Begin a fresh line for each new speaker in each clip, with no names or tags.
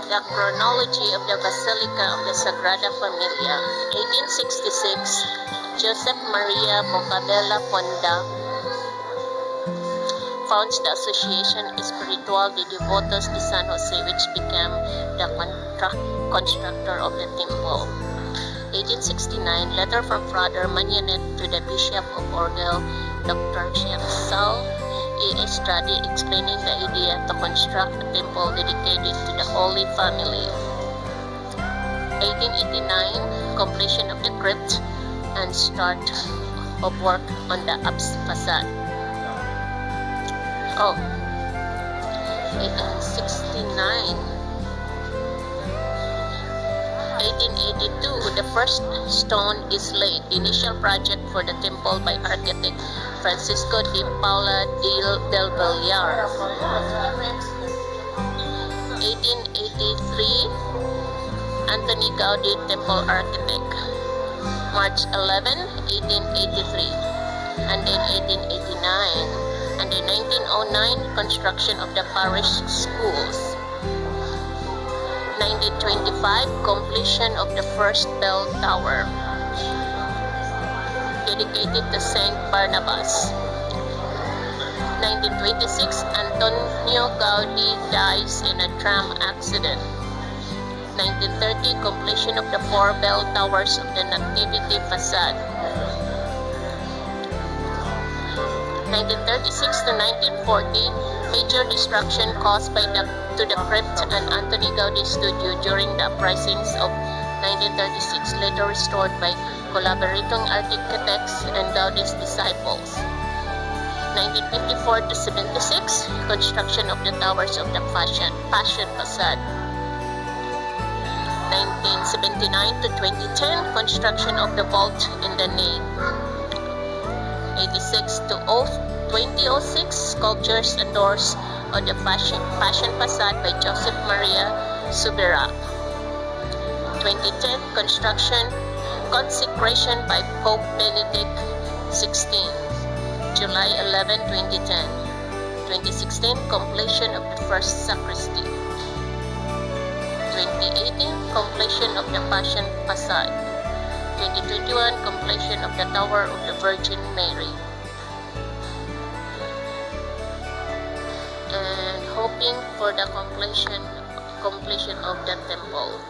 The chronology of the Basilica of the Sagrada Familia. 1866, Joseph Maria Bocabella Ponda founds the Association Espiritual de Devotos de San Jose, which became the constructor of the temple. 1869, letter from Father Manianet to the Bishop of Orgel, Dr. Sal A. Estradi, explaining the idea to construct a temple dedicated to the Holy Family. 1889, completion of the crypt and start of work on the apse facade. 1869. 1882, the first stone is laid. The initial project for the temple by architect Francisco de Paula del Villar. 1883, Anthony Gaudi, temple architect. March 11, 1883. And then 1889. And in 1909, construction of the parish schools. 1925, completion of the first bell tower, dedicated to Saint Barnabas. 1926, Antonio Gaudi dies in a tram accident. 1930, completion of the four bell towers of the Nativity facade. 1936 to 1940, major destruction caused to the crypt and Anthony Gaudi's studio during the uprisings of 1936, later restored by collaborating architects and Gaudi's disciples. 1954 to 76, construction of the towers of the Passion facade. 1979 to 2010, construction of the vault in the nave. 86 to 2006, sculptures and doors on the Passion facade by Joseph Maria Subirá. 2010, consecration by Pope Benedict XVI, July 11, 2010. 2016, completion of the first sacristy. 2018, completion of the Passion facade. 2021, completion of the Tower of the Virgin Mary. And hoping for the completion of the temple.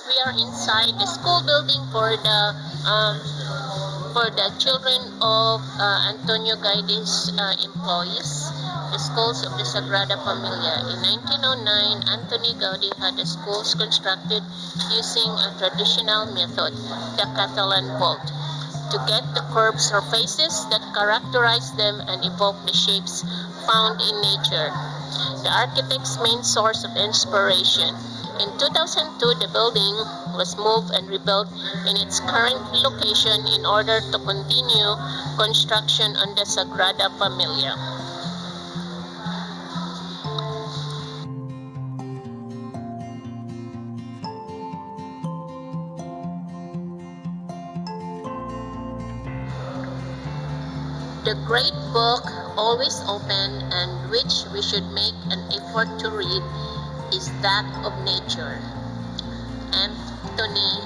We are inside the school building for the children of Antonio Gaudi's employees, the schools of the Sagrada Familia. In 1909, Anthony Gaudi had the schools constructed using a traditional method, the Catalan vault, to get the curved surfaces that characterize them and evoke the shapes found in nature, the architect's main source of inspiration. In 2002, the building was moved and rebuilt in its current location in order to continue construction on the Sagrada Familia. The great book, always open and which we should make an effort to read, is that of nature. Anthony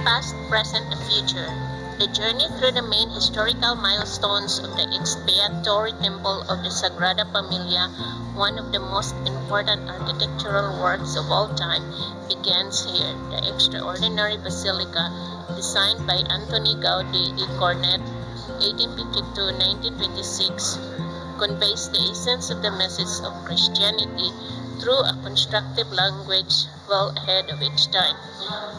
Past, Present, and Future. The journey through the main historical milestones of the expiatory temple of the Sagrada Familia, one of the most important architectural works of all time, begins here. The extraordinary basilica, designed by Anthony Gaudi y Cornet, 1852-1926, conveys the essence of the message of Christianity through a constructive language well ahead of its time.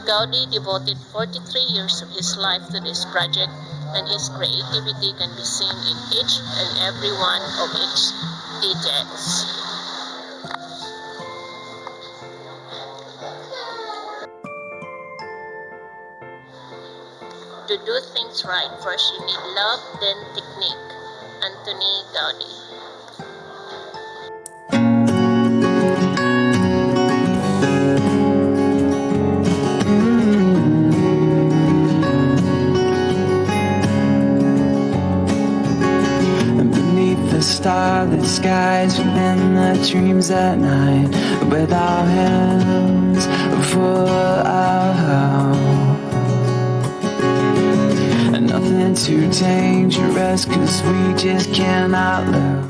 Gaudi devoted 43 years of his life to this project, and his creativity can be seen in each and every one of its details. To do things right, first you need love, then technique. Antoni Gaudi.
The starlit skies within the dreams at night, with our hands full of hope, and nothing too dangerous, 'cause we just cannot lose.